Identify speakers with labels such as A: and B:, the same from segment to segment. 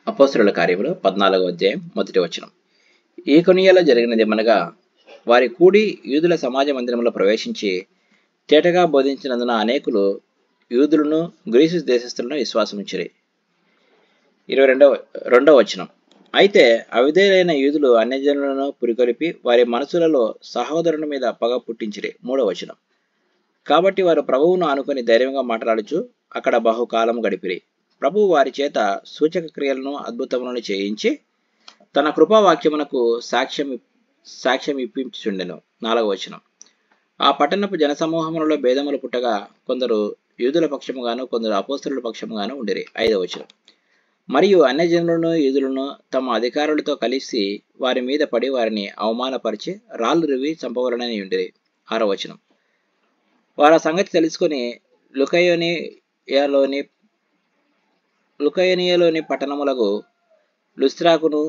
A: అపోస్తలుల కార్యములు 14వ అధ్యాయం 1వ వచనం. ఈ కొనియలో జరిగినదేమనగా, వారి కూడి యూదుల సమాజ మందిరంలో ప్రవేశించి తేటగా బోధించినందున అనేకులు యూదులను గ్రీసు దేశస్థులను విశ్వాసముంచిరి. 22వ వచనం. అయితే అవిధేయులైన యూదులు అన్యజనులను పురికొలిపి వారి మనసులలో సహోదరుని మీద పగ పుట్టించిరి. 3వ వచనం. కాబట్టి వారు ప్రభువును ఆనుకొని ధైర్యంగా మాట్లాడుచు అక్కడ బహుకాలము గడిపిరి. ప్రభువు వారి చేత సూచక క్రియలను అద్భుతములను చేయించి తన కృపావాక్యమునకు సాక్ష్యం ఇప్పించుచుండెను. 4వ వచనం. ఆ పట్టణపు జనసమూహములలో భేదములు పుట్టగా కొందరు యూదుల పక్షముగాను కొందరు అపోస్తలుల పక్షముగాను ఉండిరి. 5వ వచనం. మరియు అన్యజనులను యూదులను తమ అధికారులతో కలిసి వారి మీద పడి వారిని అవమానపరిచి రాళ్ళు రువి చంపవలనని ఉండిరి. 6వ వచనం. వారు ఆ సంగతి తెలుసుకొని లుకయోనియలోని పట్టణములకు లుస్త్రాకును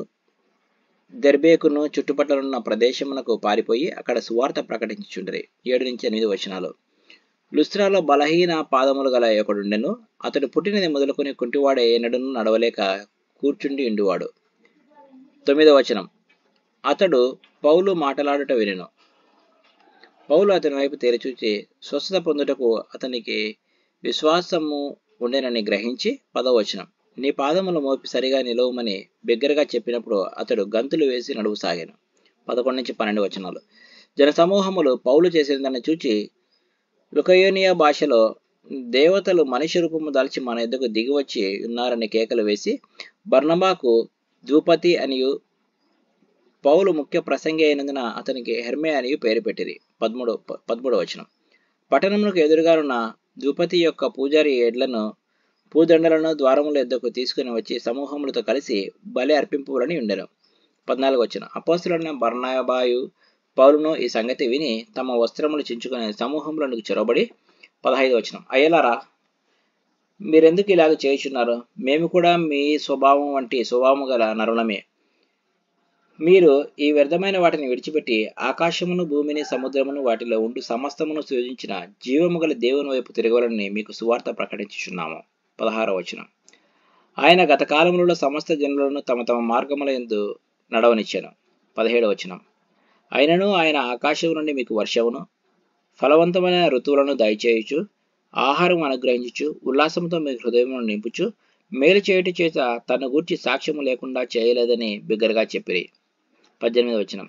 A: దెర్బేకును చుట్టుపక్కలున్న ప్రదేశమునకు పారిపోయి అక్కడ సువార్త ప్రకటించుచుండిరి. 7-8 వచనాలు. లుస్త్రాలో బలహీన పాదములు గల ఒకడుండెను. అతడు పుట్టినది మొదలుకొని కుంటివాడే, ఎన్నడూను నడవలేక కూర్చుండి ఉండువాడు. 9వ వచనం. అతడు పౌలు మాటలాడుట వినెను. పౌలు అతని వైపు తేరిచూచి స్వస్థత పొందుటకు అతనికి విశ్వాసము ఉండెనని గ్రహించి 10వ వచనం. నీ పాదములు మోపి సరిగా నిలవమని బిగ్గరగా చెప్పినప్పుడు అతడు గంతులు వేసి నడువసాగాను. 11-12 వచనాలు. జనసమూహములు పౌలు చేసినదాన్ని చూచి లుకయోనియా భాషలో, దేవతలు మనిషి రూపము దాల్చి మన ఎద్దకు దిగివచ్చి ఉన్నారని కేకలు వేసి బర్నబాకు ద్విపతి అనియు పౌలు ముఖ్య ప్రసంగి అయినందున అతనికి హెర్మే అనియు పేరు పెట్టిరి. 13వ వచనం. పట్టణమునకు ఎదురుగానున్న ద్విపతి యొక్క పూజారి ఎడ్లను పూదండలను ద్వారముల ఎద్దకు తీసుకుని వచ్చి సమూహములతో కలిసి బలి అర్పింపులని ఉండెను. 14వ వచనం. అపోస్తలులైన బర్నబాయు పౌలును ఈ సంగతి విని తమ వస్త్రములు చించుకొని సమూహములకు చొరబడి 15వ వచనం. అయ్యలారా, మీరెందుకు ఇలాగ చేయుచున్నారు? మేము కూడా మీ స్వభావం వంటి స్వభావము గల నరులమే. మీరు ఈ వ్యర్థమైన వాటిని విడిచిపెట్టి ఆకాశమును భూమిని సముద్రమును వాటిలో ఉండు సమస్తమును సృజించిన జీవము గల దేవుని వైపు తిరగవాలని మీకు సువార్త ప్రకటించుచున్నాము. 16వ వచనం. ఆయన గత కాలములలో సమస్త జనులను తమ తమ మార్గముల యందు నడవనిచ్చాను. 17వ వచనం. అయినను ఆయన ఆకాశము నుండి మీకు వర్షమును ఫలవంతమైన ఋతువులను దయచేయుచు ఆహారం అనుగ్రహించుచు ఉల్లాసంతో మీ హృదయమును నింపుచు మేలు చేయుట చేత తన గూర్చి సాక్ష్యము లేకుండా చేయలేదని బిగ్గరగా చెప్పిరి. 18వ వచనం.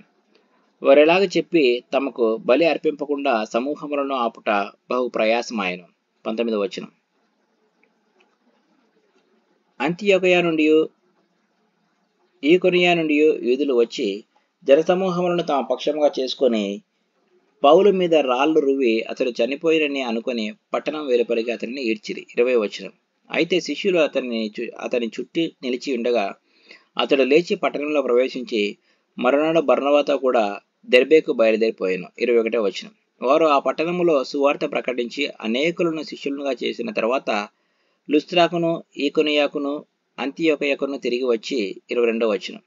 A: వారెలాగ చెప్పి తమకు బలి అర్పింపకుండా సమూహములను ఆపుట బహు ప్రయాసమాయను. 19వ వచనం. అంతియొకయ నుండి ఈకొనియ నుండి యూదులు వచ్చి జనసమూహములను తమ పక్షముగా చేసుకొని పౌలు మీద రాళ్ళు రువి అతడు చనిపోయినని అనుకొని పట్టణం వెలుపలికి అతనిని ఈడ్చిరి. 20వ వచనం. అయితే శిష్యులు అతని చుట్టి నిలిచి ఉండగా అతడు లేచి పట్టణంలో ప్రవేశించి మరునాడు బర్నబాతో కూడా దెర్బేకు బయలుదేరిపోయాను. 21వ వచనం. వారు ఆ పట్టణములో సువార్త ప్రకటించి అనేకులను శిష్యులుగా చేసిన తర్వాత లుస్త్రాకును ఈకొనియాకును అంతియొకయకును తిరిగి వచ్చి 22వ వచనం.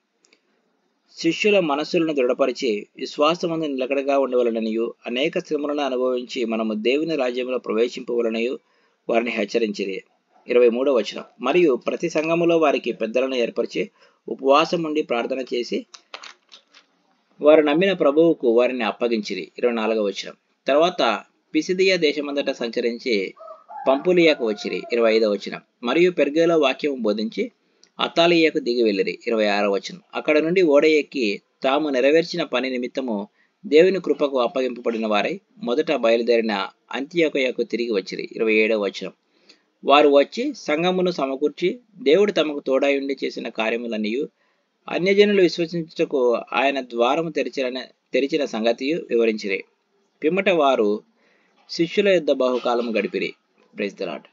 A: శిష్యుల మనస్సులను దృఢపరిచి విశ్వాసమందు నిలకడగా ఉండవలననియు అనేక శ్రమలను అనుభవించి మనము దేవుని రాజ్యంలో ప్రవేశింపవలనయు వారిని హెచ్చరించిరి. 23వ వచనం. మరియు ప్రతి సంఘములో వారికి పెద్దలను ఏర్పరిచి ఉపవాసం ఉండి ప్రార్థన చేసి వారు నమ్మిన ప్రభువుకు వారిని అప్పగించిరి. 24వ వచనం. తర్వాత పిసిదియా దేశమంతటా సంచరించి పంపులియాకు వచ్చిరి. 25వ వచనం. మరియు పెర్గేలో వాక్యము బోధించి అత్తాలియాకు దిగి వెళ్ళిరి. 26వ వచనం. అక్కడ నుండి ఓడ ఎక్కి తాము నెరవేర్చిన పని నిమిత్తము దేవుని కృపకు అప్పగింపబడిన వారై మొదట బయలుదేరిన అంతియొకయకు తిరిగి వచ్చిరి. 27వ వచనం. వారు వచ్చి సంఘమును సమకూర్చి దేవుడు తమకు తోడయుండి చేసిన కార్యములన్నీయు అన్యజనులు విశ్వసించుటకు ఆయన ద్వారము తెరిచిన సంగతియు వివరించిరి. పిమ్మట వారు శిష్యుల యొద్ద బహుకాలము గడిపిరి. Praise the lord.